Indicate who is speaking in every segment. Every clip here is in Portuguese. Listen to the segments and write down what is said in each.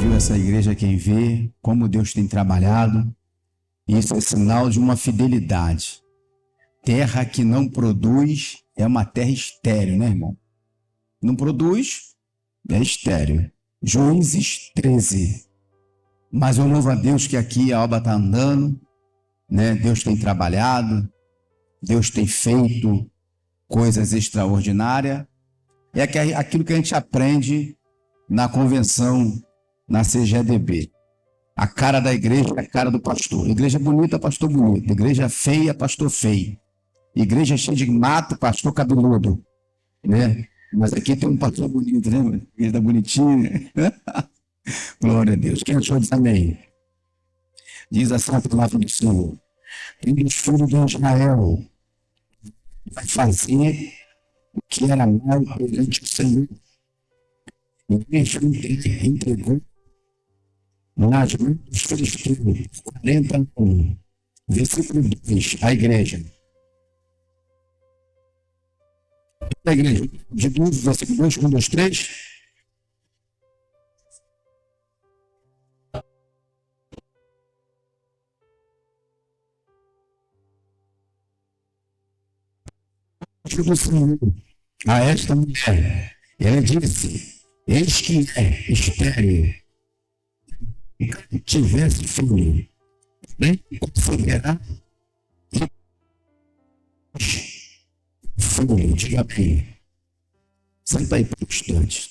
Speaker 1: viu essa igreja, quem vê, como Deus tem trabalhado. Isso é sinal de uma fidelidade. Terra que não produz é uma terra estéril, né, irmão? Não produz, é estéril. Juízes 13. Mas eu louvo a Deus que aqui a obra está andando, né? Deus tem trabalhado, Deus tem feito coisas extraordinárias. É aquilo que a gente aprende na convenção, na CGDB. A cara da igreja é a cara do pastor. Igreja bonita, pastor bonito. Igreja feia, pastor feio. Igreja cheia de mato, pastor cabeludo. Né? Mas aqui tem um pastor bonito, né? Igreja bonitinha. Glória a Deus. Quem achou diz amém? Diz assim a palavra do Senhor. E os filhos de Israel vai fazer o que era mal perante o Senhor. E ele entregou nas mãos dos filisteus, 40 anos. Versículo 2, a igreja. A igreja, de 12, versículo 2, 1, 2, 3. Do Senhor a esta mulher, ela disse: eis que é estéril, tivesse filho, nem conseguirá filho. Diga bem, senta aí para o instante.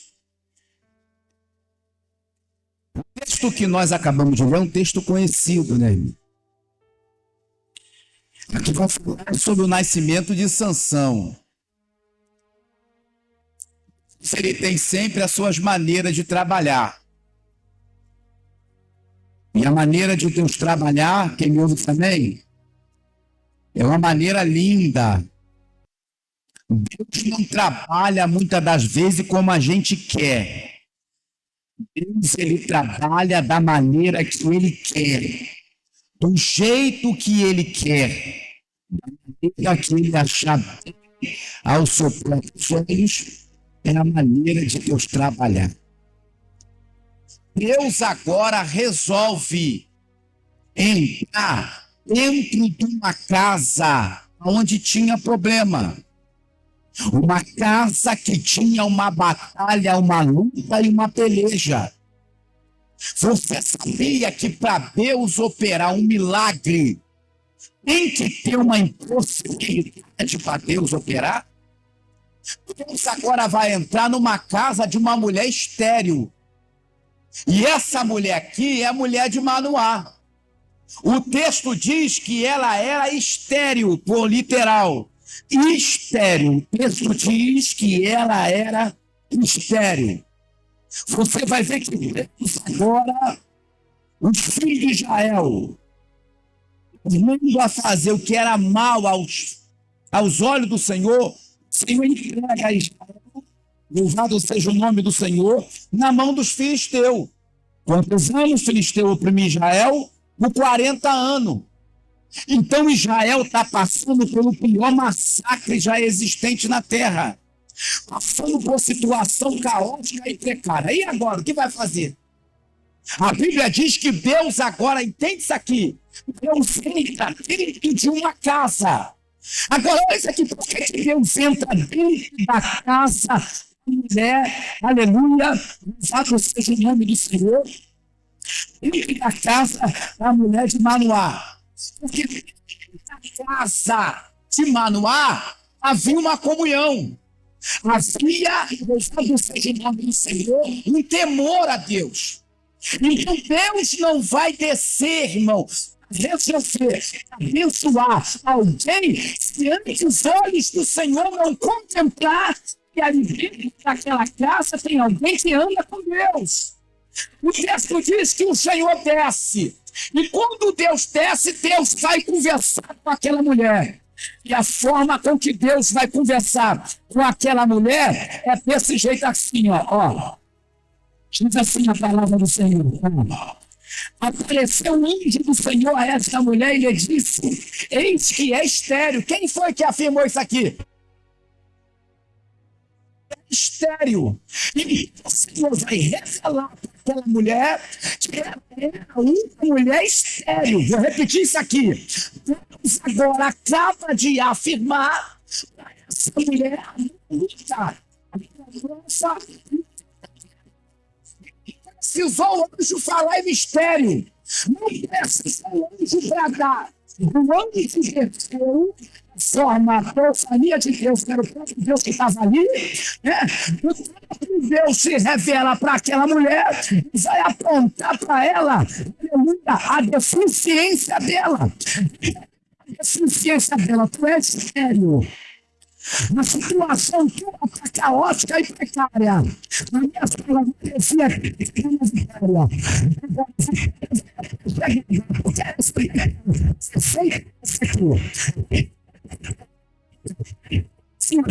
Speaker 1: O texto que nós acabamos de ler é um texto conhecido, né, irmão? Aqui vai falar sobre o nascimento de Sansão. Ele tem sempre as suas maneiras de trabalhar. E a maneira de Deus trabalhar, quem me ouve também, é uma maneira linda. Deus não trabalha muitas das vezes como a gente quer. Deus, ele trabalha da maneira que ele quer. Do jeito que ele quer, da maneira que ele achar aos seus próprios olhos, é a maneira de Deus trabalhar. Deus agora resolve entrar dentro de uma casa onde tinha problema. Uma casa que tinha uma batalha, uma luta e uma peleja. Você sabia que para Deus operar um milagre, tem que ter uma impossibilidade para Deus operar? Deus agora vai entrar numa casa de uma mulher estéril. E essa mulher aqui é a mulher de Manoá. O texto diz que ela era estéril, por literal. Estéril. O texto diz que ela era estéril. Você vai ver que Deus agora, os filhos de Israel, vindo a fazer o que era mal aos olhos do Senhor, o Senhor entrega a Israel, louvado seja o nome do Senhor, na mão dos filisteus. Quantos anos filisteu oprimiu Israel? Por 40 anos. Então Israel está passando pelo pior massacre já existente na terra. Passando por situação caótica e precária. E agora, o que vai fazer? A Bíblia diz que Deus agora, entende isso aqui, Deus entra dentro de uma casa. Agora, olha isso aqui, por que Deus entra dentro da casa da mulher, aleluia, louvado seja o nome do Senhor, dentro da casa da mulher de Manoá. Porque na casa de Manoá havia uma comunhão. Havia, louvado seja o nome do Senhor, um temor a Deus. Então Deus não vai descer, irmão, resolver, abençoar alguém se antes os olhos do Senhor não contemplar que ali dentro daquela casa tem alguém que anda com Deus. O texto diz que o Senhor desce. E quando Deus desce, Deus vai conversar com aquela mulher. E a forma com que Deus vai conversar com aquela mulher é desse jeito assim, ó. Diz assim a palavra do Senhor. Apareceu um anjo do Senhor a esta mulher e lhe disse: eis que é estéril. Quem foi que afirmou isso aqui? mistério. E o Senhor vai revelar para aquela mulher que ela é a única mulher estéril. Vou repetir isso aqui. Deus agora acaba de afirmar para essa mulher a luta. Precisou o anjo falar em mistério. Não precisa o anjo bradar. O anjo desceu, forma a profania de Deus, que era o próprio Deus que estava ali, né? O próprio Deus se revela para aquela mulher e vai apontar para ela, aleluia, a deficiência dela. A deficiência dela, tu é sério. Na situação tua está caótica e precária. Na minha sala não parecia que era vitória. Você fez isso aqui. Sim.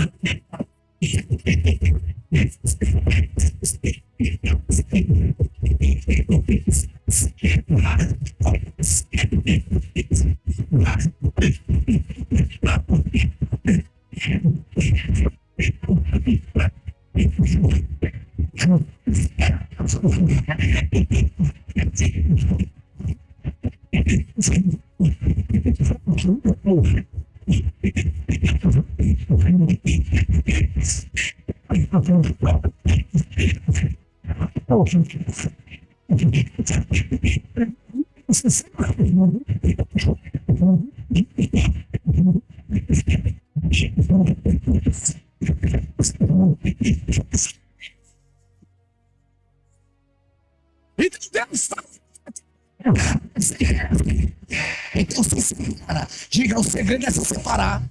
Speaker 1: Então se separa. Diga, o segredo é se separar.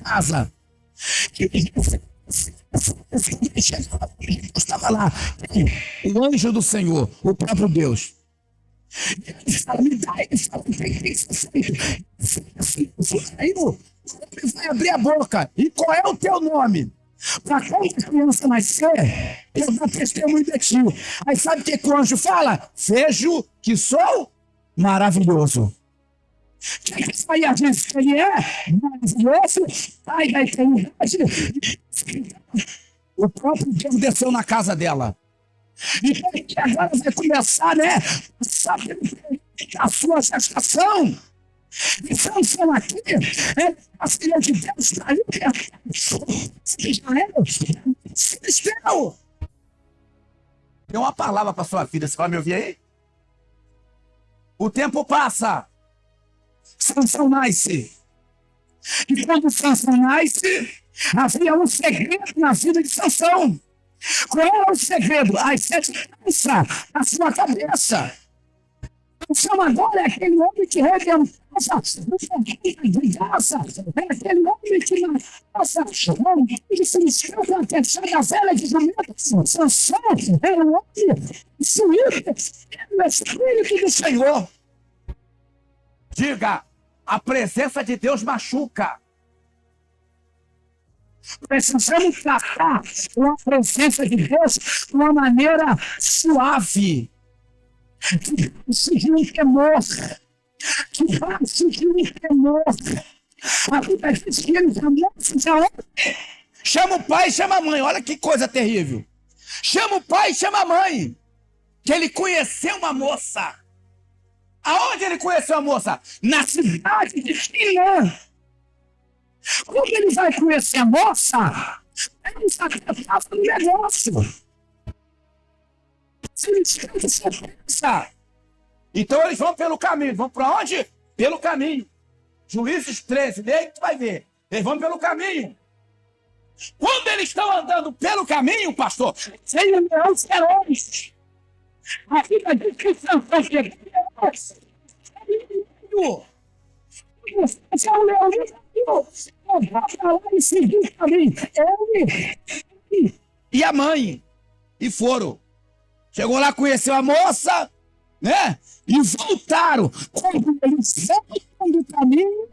Speaker 1: Casa. Estava lá o anjo do Senhor, o próprio Deus. Ele fala, me dá, ele fala, aí o homem vai abrir a boca. E qual é o teu nome? Para quando a criança nascer, eu dou testemunho de ti. Aí sabe o que o anjo fala? Vejo que sou maravilhoso. Quem Isaías diz que ele é maravilhoso, pai da eternidade. O próprio Deus desceu na casa dela. E agora vai começar, né? Sabe, a sua gestação. E Sansão aqui é a filha de Deus para Israel. Filisteu. Tem uma palavra para sua vida, você vai me ouvir aí? O tempo passa. Sansão nasce. E quando Sansão nasce, havia um segredo na vida de Sansão. Qual era o segredo? As 7 lanças na sua cabeça. Sansão agora é aquele homem que redentou de graça. É aquele homem que na nossa que se inscreve na terceira velha de Sansão era um homem que se livra no Espírito do Senhor. Diga, a presença de Deus machuca. Precisamos tratar a presença de Deus de uma maneira suave. Que surgiu um temor. Que vai surgir um temor. A Bíblia diz que ele chama o pai e chama a mãe. Olha que coisa terrível. Chama o pai e chama a mãe. Que ele conheceu uma moça. Aonde ele conheceu a moça? Na cidade de Filã. Como ele vai conhecer a moça? Ele está no negócio. Então eles vão pelo caminho. Vão para onde? Pelo caminho. Juízes 13, lê que tu vai ver. Eles vão pelo caminho. Quando eles estão andando pelo caminho, pastor, sem o leão ferozes. A Bíblia diz que Sansão chegou. Esse é o leão. E a mãe. E foram. Chegou lá, conheceu a moça, né? E voltaram. Quando eles voltam do caminho,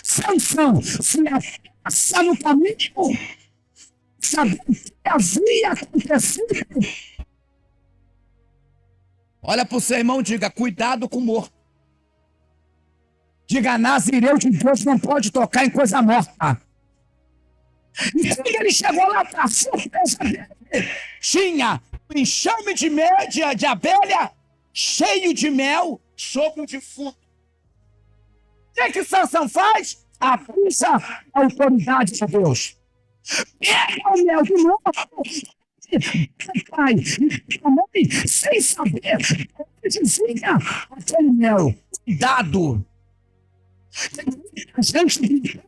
Speaker 1: Sansão se afasta no caminho, sabendo que havia acontecido. Olha para o seu irmão e diga: cuidado com o morto. Diga: Nazireu de Deus não pode tocar em coisa morta. E quando ele chegou lá, para a surpresa dele, tinha um enxame de abelha cheio de mel sobre o defunto. O que Sansão faz? Abusa a autoridade de Deus. Pega o mel de novo. Pai, a mãe, sem saber, desvia aquele mel. Cuidado. A gente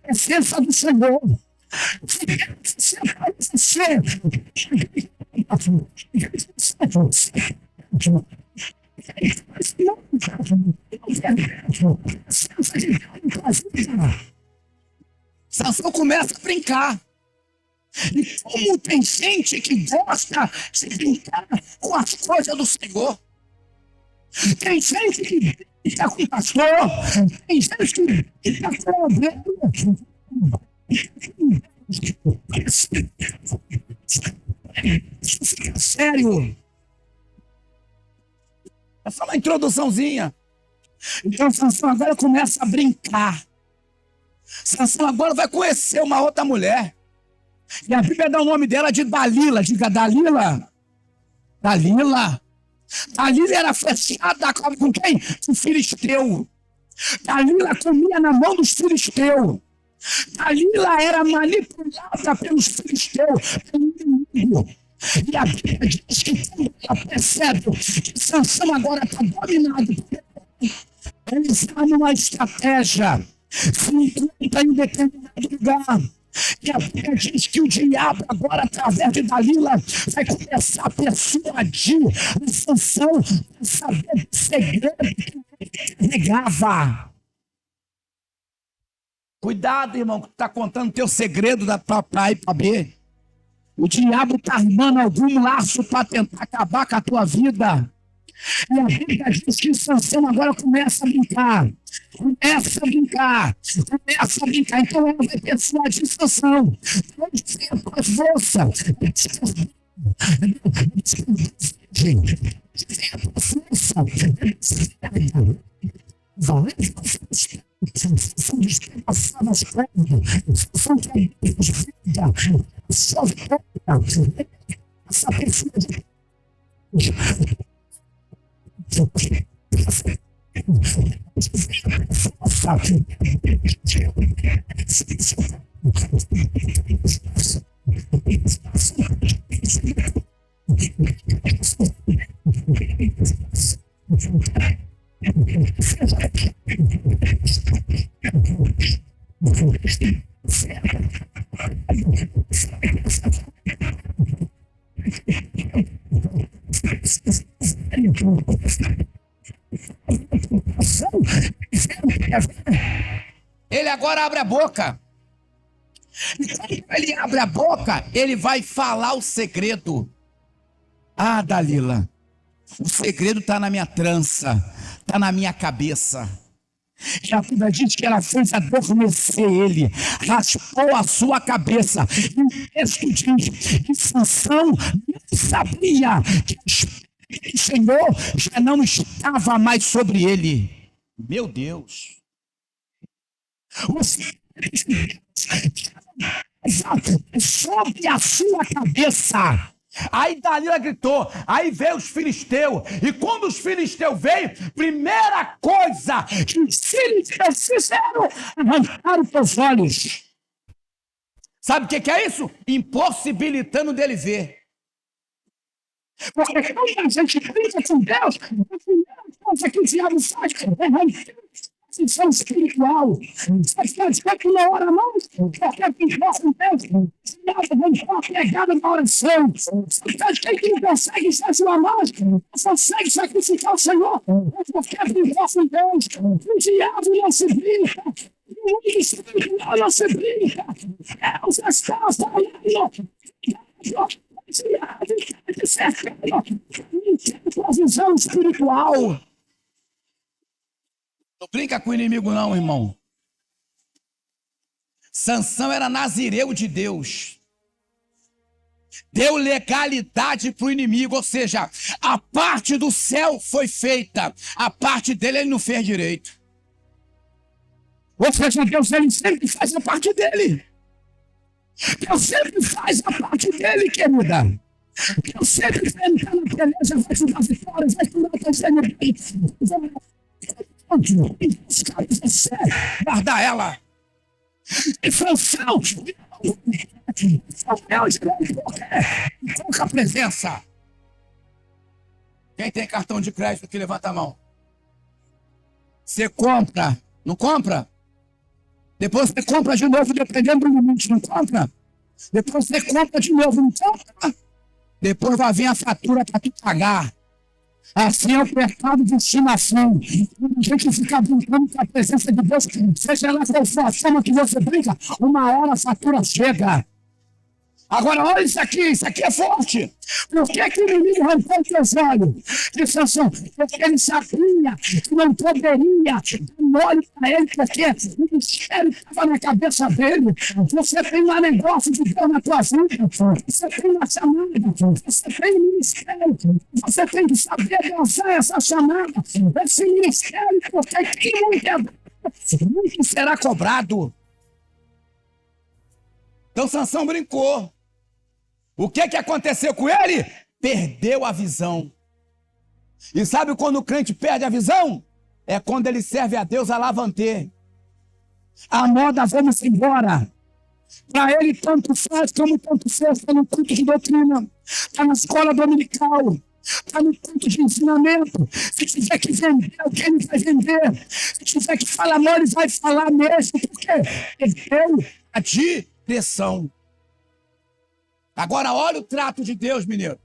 Speaker 1: é essência do Senhor. Sansão começa a brincar. E como tem gente que gosta de brincar com as coisas do Senhor. Tem gente que brinca com o pastor. Tem gente que brinca com o Deus. Sério. É só uma introduçãozinha. Então Sansão agora começa a brincar. Sansão agora vai conhecer uma outra mulher. E a Bíblia dá o nome dela de Dalila. Diga: Dalila. Dalila. Dalila era fechada com quem? Com o filisteu. Dalila comia na mão dos filisteus. Dalila era manipulada pelos filisteus, pelo inimigo. E a Bíblia diz que quando ela percebe que Sansão agora está dominado, ele está numa estratégia, se encontra em determinado lugar. E a Bíblia diz que o diabo agora, através de Dalila, vai começar a persuadir a Sansão para saber do segredo que ele negava. Cuidado, irmão, que tu está contando teu segredo para A e para B. O diabo está armando algum laço para tentar acabar com a tua vida. E a Bíblia diz que Sansão agora começa a brincar. Começa a brincar. Começa a brincar. Então ela vai persuadir Sansão. Onde vem a tua força? Ele agora abre a boca. E quando ele abre a boca, ele vai falar o segredo. Ah, Dalila, o segredo está na minha trança, está na minha cabeça. E a Bíblia diz que ela fez adormecer ele, raspou a sua cabeça. E o texto diz que Sansão não sabia que o Senhor já não estava mais sobre ele. Meu Deus. Sobre a sua cabeça. Aí Dalila gritou, aí veio os filisteus, e quando os filisteus veio, primeira coisa que os filisteus fizeram, arrancaram os olhos. Sabe o que é isso? Impossibilitando dele ver. Porque quando a gente brinca com Deus, a primeira coisa que o diabo faz é arrancar posição espiritual. Você quer dizer que não ora mais? Quer que possa Deus? Não pode pegada na oração. Você quer dizer que não consegue jejuar mais? Não consegue sacrificar o Senhor? Você quer que possa Deus? O diabo não se brinca. O mundo espiritual não se brinca. Deus está trabalhando. Posição espiritual. Não brinca com o inimigo não, irmão. Sansão era nazireu de Deus. deu legalidade para o inimigo, ou seja, a parte do céu foi feita, a parte dele ele não fez direito. Ou seja, Deus ele sempre faz a parte dele. Deus sempre faz a parte dele, querida. Deus sempre vai entrar na beleza, vai te dar vitórias, vai curar teus inimigos. Guardar ela. E Sansão, pouca presença. Quem tem cartão de crédito que levanta a mão? Você compra, não compra? Depois você compra de novo, dependendo do limite, não compra? Depois você compra de novo, não compra? Depois vai vir a fatura para tu pagar. Assim é o pecado de estimação. Quando a gente fica brincando com a presença de Deus, seja lá qual for a forma que você brinca, uma hora a fatura chega. Agora, olha isso aqui é forte. Por que o inimigo arrancou os teus olhos? De Sansão, porque ele sabia que não poderia dar mole para ele, porque o mistério estava na cabeça dele. Você tem um negócio de Deus na tua vida, você tem uma chamada, você tem um ministério, você tem que saber usar essa chamada, esse ministério, porque quem muito será cobrado. Então Sansão brincou. O que aconteceu com ele? Perdeu a visão. E sabe quando o crente perde a visão? É quando ele serve a Deus a lavantê. A moda, vamos embora. Para ele, tanto faz como tanto fez. Está no culto de doutrina, está na escola dominical, está no culto de ensinamento. Se tiver que vender, ele vai vender. Se tiver que falar mal, ele vai falar mesmo, porque perdeu a direção. Agora olha o trato de Deus, menino.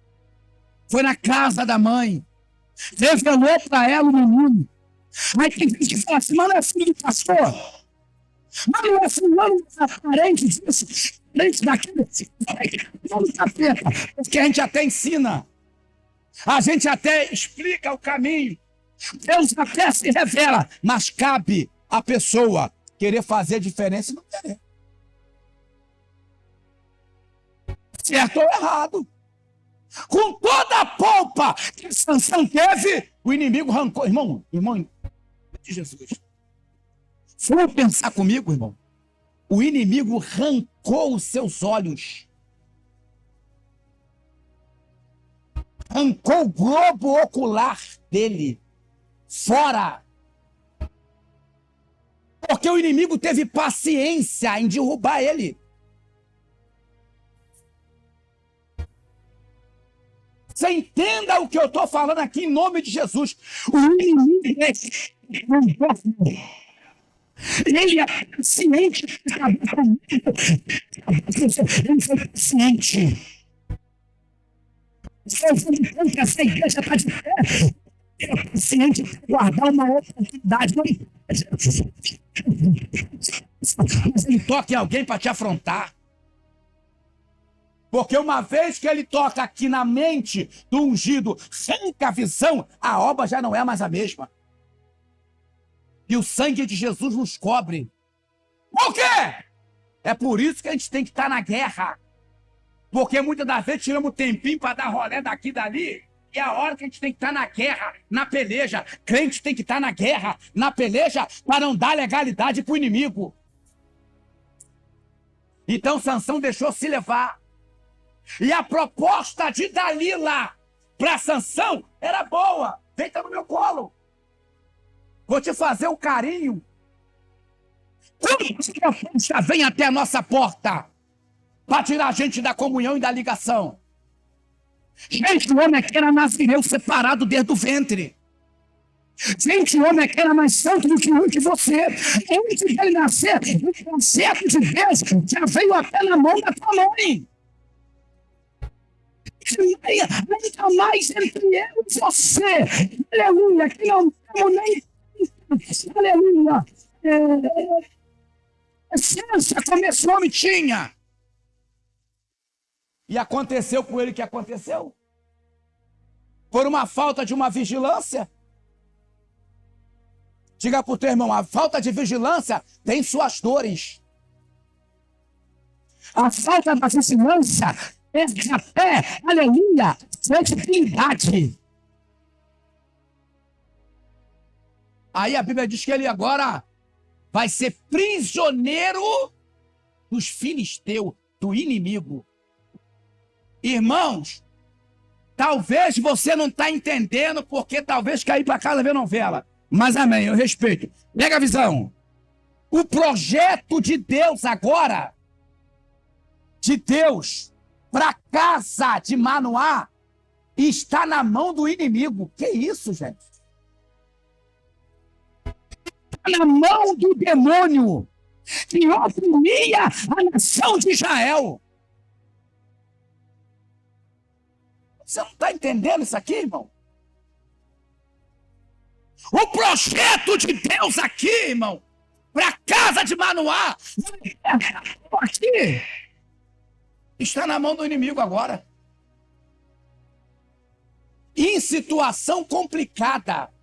Speaker 1: Foi na casa da mãe. Revelou para ela o menino. Aí tem gente que fala assim, mas não é filho do pastor. Mas não é fulano, parente disso, parente daquele, não do capeta. Porque a gente até ensina. A gente até explica o caminho. Deus até se revela. Mas cabe a pessoa querer fazer diferença e não querer. Certo ou errado. Com toda a polpa que Sansão teve, o inimigo arrancou. Irmão, de Jesus. Foi pensar comigo, irmão. O inimigo arrancou os seus olhos. Arrancou o globo ocular dele. Fora. Porque o inimigo teve paciência em derrubar ele. Você entenda o que eu estou falando aqui em nome de Jesus. O inimigo ele é paciente. Ele foi paciente. Essa igreja está de pé. Ele é paciente para guardar uma oportunidade. Mas ele toca em alguém para te afrontar. Porque uma vez que ele toca aqui na mente do ungido, sem a visão, a obra já não é mais a mesma. E o sangue de Jesus nos cobre. Por quê? É por isso que a gente tem que estar na guerra. Porque muitas das vezes tiramos um tempinho para dar rolé daqui e dali. E é a hora que a gente tem que estar na guerra, na peleja. Crente tem que estar na guerra, na peleja, para não dar legalidade para o inimigo. Então Sansão deixou se levar. E a proposta de Dalila para Sansão era boa. Deita no meu colo. Vou te fazer um carinho. Quantas propostas vêm até a nossa porta para tirar a gente da comunhão e da ligação? Gente, o homem aqui era nazireu separado desde o ventre. Gente, o homem aqui era mais santo do que eu e que você. Antes dele nascer, o conceito de Deus já veio até na mão da tua mãe. Ainda mais entre eu e você. Aleluia, que não temos nem. Aleluia. Essência como esse homem tinha. E aconteceu com ele o que aconteceu. Por uma falta de uma vigilância. Diga para o teu irmão, a falta de vigilância tem suas dores. A falta da vigilância essa fé, aleluia, credibilidade. Aí a Bíblia diz que ele agora vai ser prisioneiro dos filisteus, do inimigo. Irmãos, talvez você não está entendendo porque talvez cair para casa ver novela. Mas amém, eu respeito. Pega a visão. O projeto de Deus agora, de Deus para a casa de Manoá, está na mão do inimigo. Que isso, gente? Está na mão do demônio que oprimia a nação de Israel. Você não está entendendo isso aqui, irmão? O projeto de Deus aqui, irmão, para a casa de Manoá, aqui, está na mão do inimigo agora. Em situação complicada.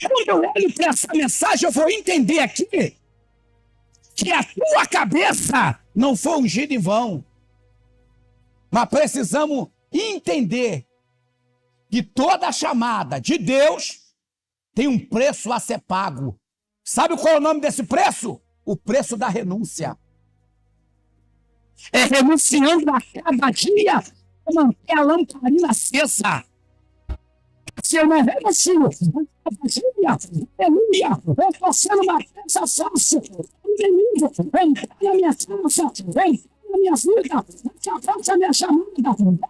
Speaker 1: Quando eu olho para essa mensagem, eu vou entender aqui que a tua cabeça não foi ungida em vão. Mas precisamos entender que toda chamada de Deus tem um preço a ser pago. Sabe qual é o nome desse preço? O preço da renúncia. É renunciando a cada dia para manter a lamparina acesa. Se eu não renuncio, aleluia, eu estou sendo uma peça fácil. O inimigo entra na minha casa, na minha vida, que abraça a minha chamada,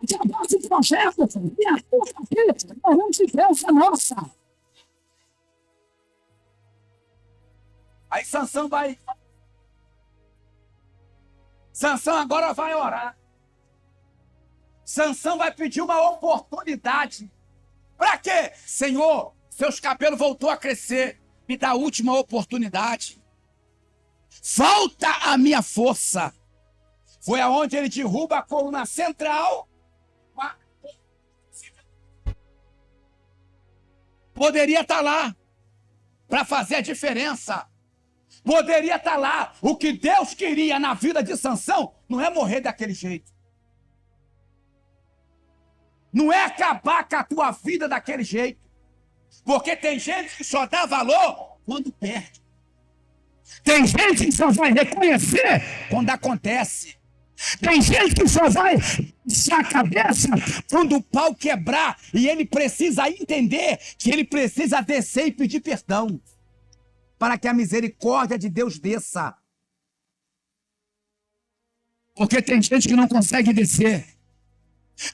Speaker 1: que abraça o projeto, e a tua aqui, perante Deus é nossa. Aí Sansão agora vai orar. Sansão vai pedir uma oportunidade. Para quê? Senhor, seus cabelos voltou a crescer, me dá a última oportunidade. Falta a minha força. Foi aonde ele derruba a coluna central. Poderia estar lá para fazer a diferença. Poderia estar lá. O que Deus queria na vida de Sansão não é morrer daquele jeito. Não é acabar com a tua vida daquele jeito. Porque tem gente que só dá valor quando perde. Tem gente que só vai reconhecer quando acontece. Tem gente que só vai baixar a cabeça quando o pau quebrar e ele precisa entender que ele precisa descer e pedir perdão para que a misericórdia de Deus desça. Porque tem gente que não consegue descer.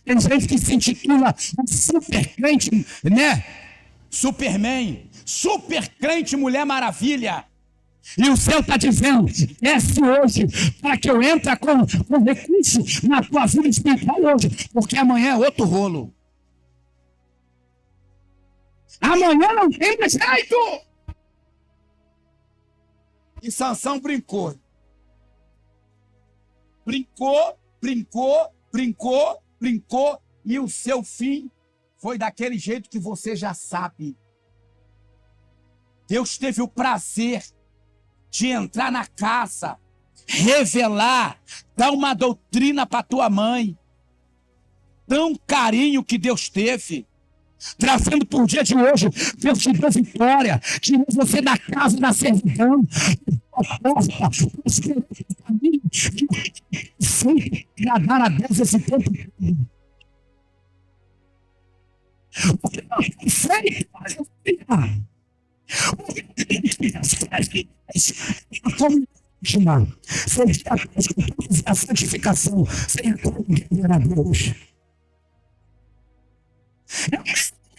Speaker 1: Tem gente que se intitula um super crente, né? Superman, super crente Mulher Maravilha. E o céu está dizendo, desce hoje, para que eu entre com recurso na tua vida espiritual hoje, porque amanhã é outro rolo. Amanhã não tem mais jeito. E Sansão brincou. Brincou, e o seu fim foi daquele jeito que você já sabe. Deus teve o prazer de entrar na casa, revelar, dar uma doutrina para tua mãe. Tão carinho que Deus teve, trazendo para o dia de hoje, Deus te deu vitória, tirou você da casa da servidão, sem agradar a Deus esse tempo. A santificação sem a glória a Deus.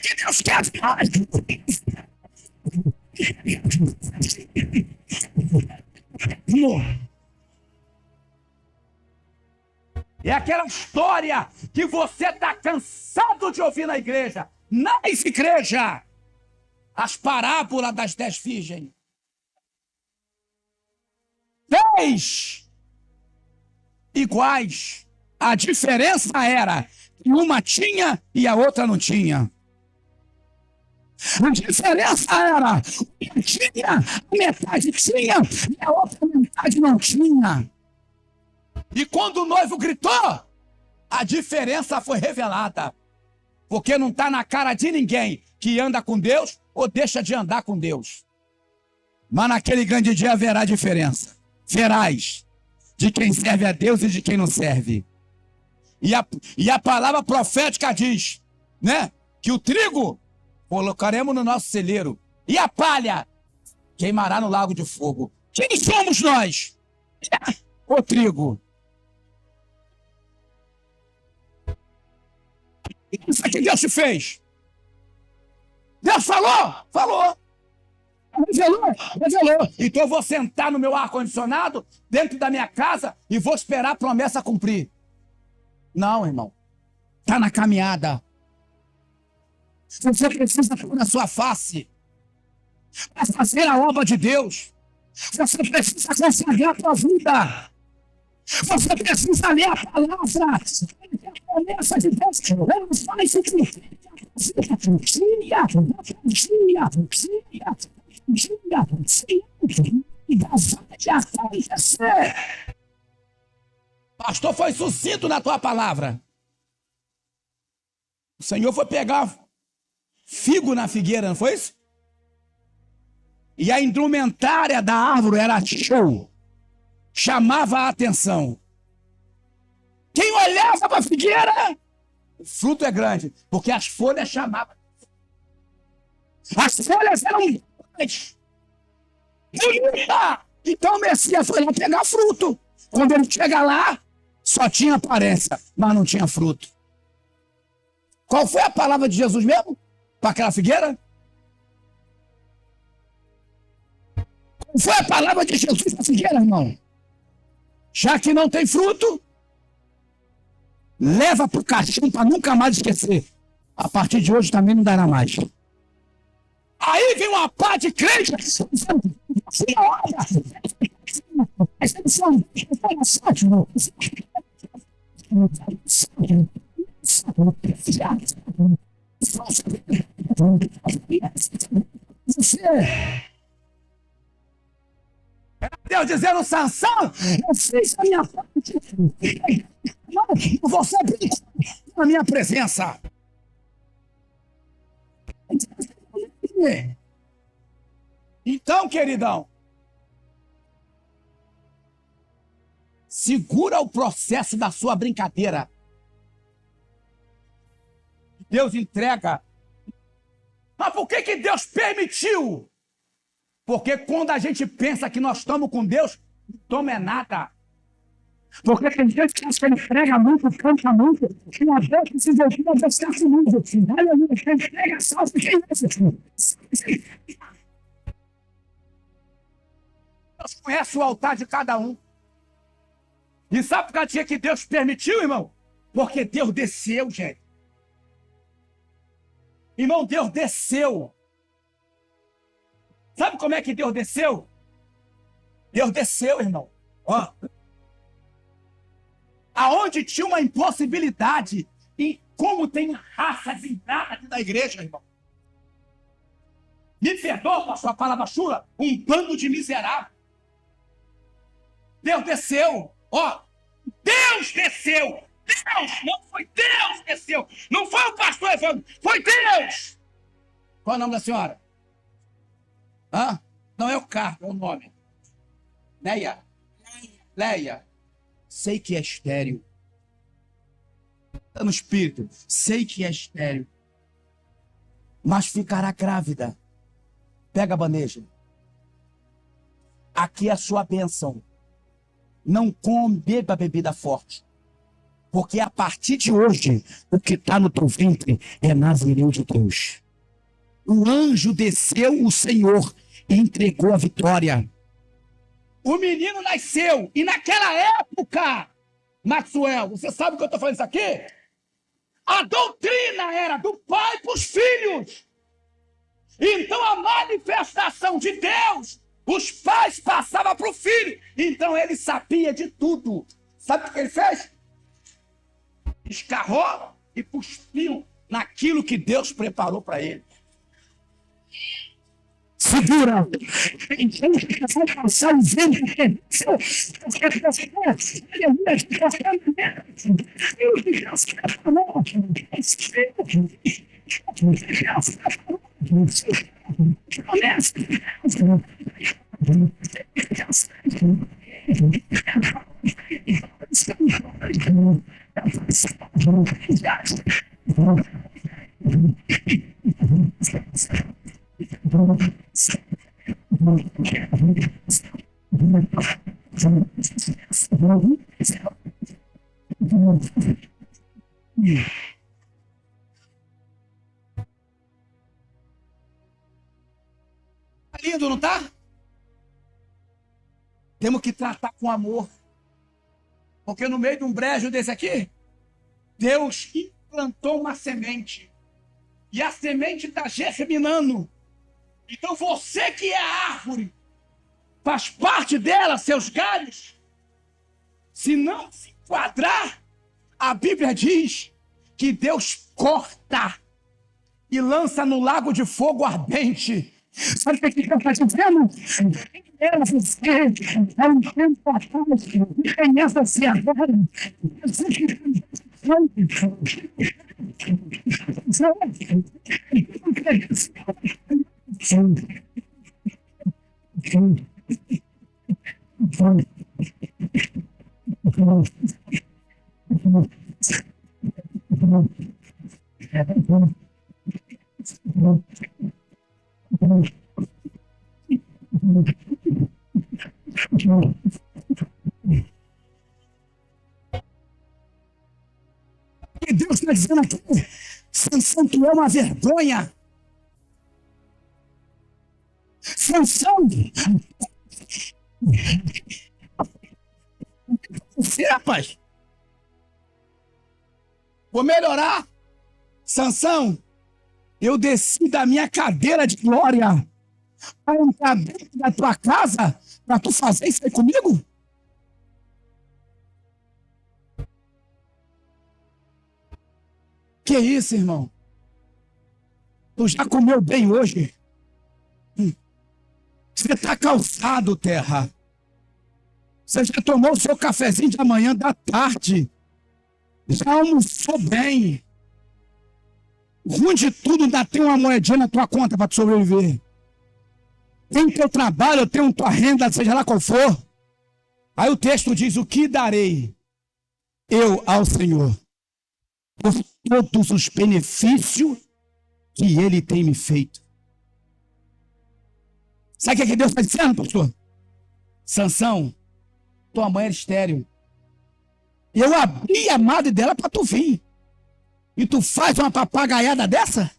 Speaker 1: Que Deus quer mais. É aquela história que você está cansado de ouvir na igreja. Nas igrejas, as parábolas das 10 virgens. 10 iguais. A diferença era que uma tinha e a outra não tinha. A diferença era uma tinha, a metade tinha e a outra metade não tinha. E quando o noivo gritou, a diferença foi revelada. Porque não está na cara de ninguém que anda com Deus ou deixa de andar com Deus. Mas naquele grande dia haverá diferença. Verás de quem serve a Deus e de quem não serve. E a palavra profética diz, né, que o trigo colocaremos no nosso celeiro e a palha queimará no lago de fogo. Quem somos nós? O trigo. Isso que Deus te fez. Deus falou? Falou. Revelou. Então eu vou sentar no meu ar-condicionado dentro da minha casa e vou esperar a promessa cumprir. Não, irmão. Está na caminhada. Você precisa pôr na sua face para fazer a obra de Deus. Você precisa consagrar a sua vida. Você precisa ler a palavra. A promessa de Deus, ela faz o que Pastor, foi sucinto na tua palavra. O Senhor foi pegar figo na figueira, não foi isso? E a indumentária da árvore era show. Chamava a atenção. Quem olhava para a figueira, o fruto é grande, porque as folhas chamavam. As folhas eram grandes. Então o Messias foi lá pegar fruto. Quando ele chega lá, só tinha aparência, mas não tinha fruto. Qual foi a palavra de Jesus mesmo para aquela figueira? Qual foi a palavra de Jesus para a figueira, irmão? Já que não tem fruto, leva para o caixão para nunca mais esquecer. A partir de hoje também não dará mais. Aí vem uma pá de crente. Deus dizendo, Sansão, eu fiz a minha parte. Você na minha presença. Então, queridão, segura o processo da sua brincadeira. Deus entrega. Mas por que Deus permitiu? Porque quando a gente pensa que nós estamos com Deus, não toma é nada. Porque tem gente que acha que ele prega muito, canta muito, e a boca se desvia a buscar muito. Aleluia, quem prega só quem Deus conhece o altar de cada um. E sabe por que Deus permitiu, irmão? Porque Deus desceu, gente. Irmão, Deus desceu. Sabe como é que Deus desceu? Deus desceu, irmão. Ó. Aonde tinha uma impossibilidade. E como tem raça desentrada aqui da igreja, irmão. Me perdoa com a sua palavra chula, um bando de miserável. Deus desceu. Ó, Deus desceu. Deus, não foi Deus que desceu. Não foi o pastor Evandro, foi Deus. Qual é o nome da senhora? Hã? Não é o carro, é o nome. Leia. Leia. Sei que é estéril. Está no espírito. Sei que é estéril. Mas ficará grávida. Pega a bandeja. Aqui é a sua bênção. Não come, beba bebida forte. Porque a partir de hoje, o que está no teu ventre é Nazireu de Deus. O anjo desceu, o Senhor, e entregou a vitória. O menino nasceu. E naquela época, Maxwell, você sabe o que eu estou falando isso aqui? A doutrina era do pai para os filhos. Então a manifestação de Deus, os pais passavam para o filho. Então ele sabia de tudo. Sabe o que ele fez? Escarrou e cuspiu naquilo que Deus preparou para ele. segura. Então, vai passar o vento. Tá lindo, não tá? Temos que tratar com amor. Porque no meio de um brejo desse aqui, Deus implantou uma semente. E a semente está germinando. Então você que é a árvore, faz parte dela, seus galhos. Se não se enquadrar, a Bíblia diz que Deus corta e lança no lago de fogo ardente. Sabe o que Deus está dizendo? Era você, há um tempo atrás, e tem essa se agora. E Deus está dizendo aqui, Sansão, tu é uma vergonha. Sansão, você, rapaz, vou melhorar. Sansão, eu desci da minha cadeira de glória para entrar dentro da tua casa para tu fazer isso aí comigo? Que isso, irmão? Tu já comeu bem hoje? Você está calçado, terra. Você já tomou o seu cafezinho de amanhã da tarde. Já almoçou bem. Ruim de tudo, ainda tem uma moedinha na tua conta para tu sobreviver. Tem teu trabalho, tem tua renda, seja lá qual for. Aí o texto diz, o que darei eu ao Senhor? Por todos os benefícios que Ele tem me feito. Sabe o que Deus está dizendo, pastor? Sansão, tua mãe era estéril. Eu abri a madre dela para tu vir. E tu faz uma papagaiada dessa?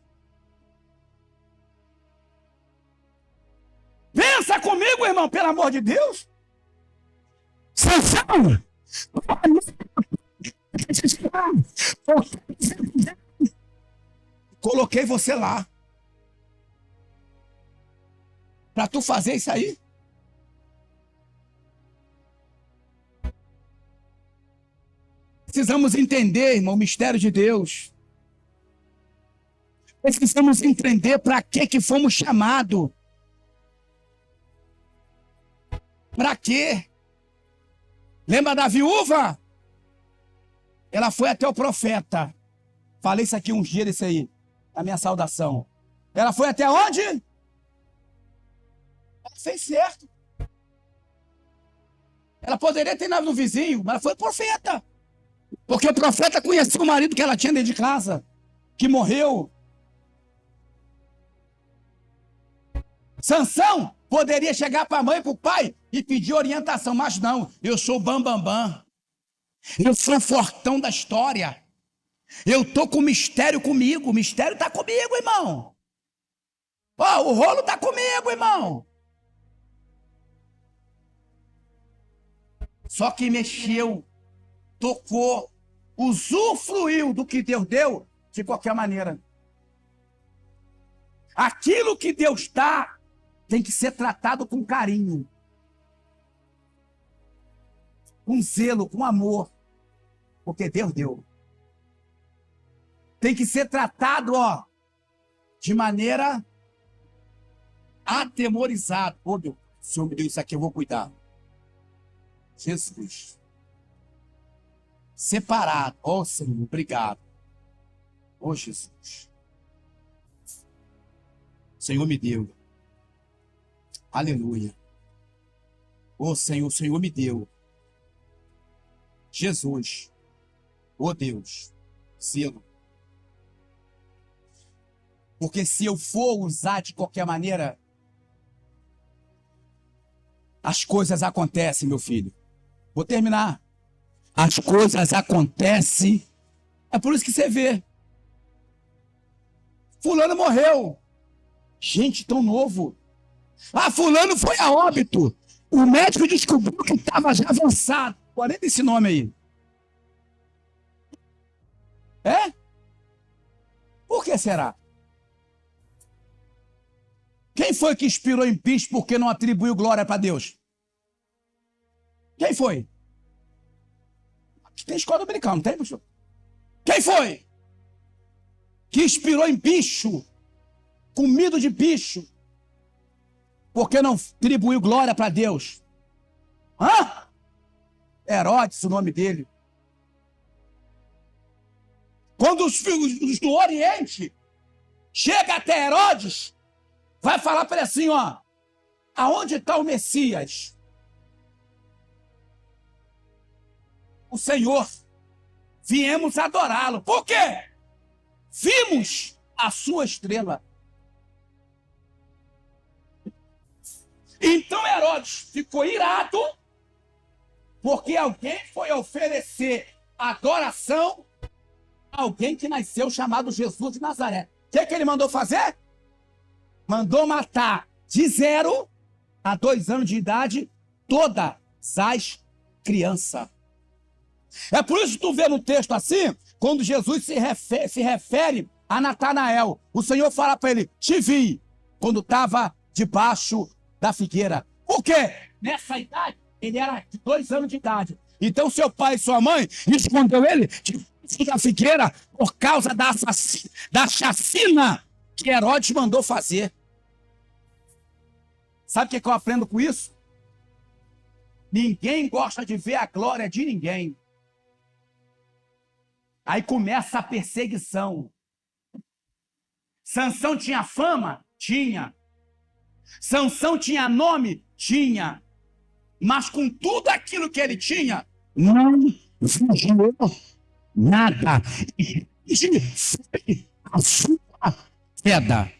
Speaker 1: Pensa comigo, irmão, pelo amor de Deus. Sansão! Coloquei você lá. Para tu fazer isso aí? Precisamos entender, irmão, o mistério de Deus. Precisamos entender para que fomos chamados. Para quê? Lembra da viúva? Ela foi até o profeta. Falei isso aqui uns dias, desse aí, na minha saudação. Ela foi até onde? Ela fez certo. Ela poderia ter ido no vizinho, mas ela foi profeta. Porque o profeta conhecia o marido que ela tinha dentro de casa, que morreu. Sansão poderia chegar para a mãe e para o pai e pedir orientação, mas não, eu sou o bambambam. Eu sou o fortão da história. Eu estou com o mistério comigo. O mistério está comigo, irmão. Ó, o rolo está comigo, irmão. Só que mexeu, tocou, usufruiu do que Deus deu de qualquer maneira. Aquilo que Deus dá tem que ser tratado com carinho, com zelo, com amor, porque Deus deu. Tem que ser tratado, ó, de maneira atemorizado. Ô, meu, o Senhor me deu isso aqui, eu vou cuidar. Jesus. Separado. Ó, Senhor, obrigado. Ô, Jesus. O Senhor me deu. Aleluia. Ô, Senhor, o Senhor me deu. Jesus. Ô, Deus. Selo. Porque se eu for usar de qualquer maneira, as coisas acontecem, meu filho. Vou terminar. As coisas acontecem. É por isso que você vê. Fulano morreu. Gente, tão novo. Ah, fulano foi a óbito. O médico descobriu que estava já avançado. Olha esse nome aí. É? Por que será? Quem foi que inspirou em bicho porque não atribuiu glória para Deus? Quem foi? Aqui tem escola dominical, não tem, pastor? Quem foi? Que inspirou em bicho, comido de bicho, porque não atribuiu glória para Deus? Hã? Herodes, o nome dele. Quando os filhos do Oriente chegam até Herodes, vai falar para ele assim, ó, aonde está o Messias? O Senhor, viemos adorá-lo. Por quê? Vimos a sua estrela. Então Herodes ficou irado, porque alguém foi oferecer adoração a alguém que nasceu chamado Jesus de Nazaré. O que ele mandou fazer? Mandou matar de 0 a 2 anos de idade todas as crianças. É por isso que tu vê no texto assim, quando Jesus se refere a Natanael, o Senhor fala para ele, te vi, quando estava debaixo da figueira. Por quê? Nessa idade, ele era de 2 anos de idade. Então seu pai e sua mãe escondeu ele debaixo da figueira por causa da chacina que Herodes mandou fazer. Sabe o que eu aprendo com isso? Ninguém gosta de ver a glória de ninguém. Aí começa a perseguição. Sansão tinha fama? Tinha. Sansão tinha nome? Tinha. Mas com tudo aquilo que ele tinha, não vigiou nada. E foi a sua queda.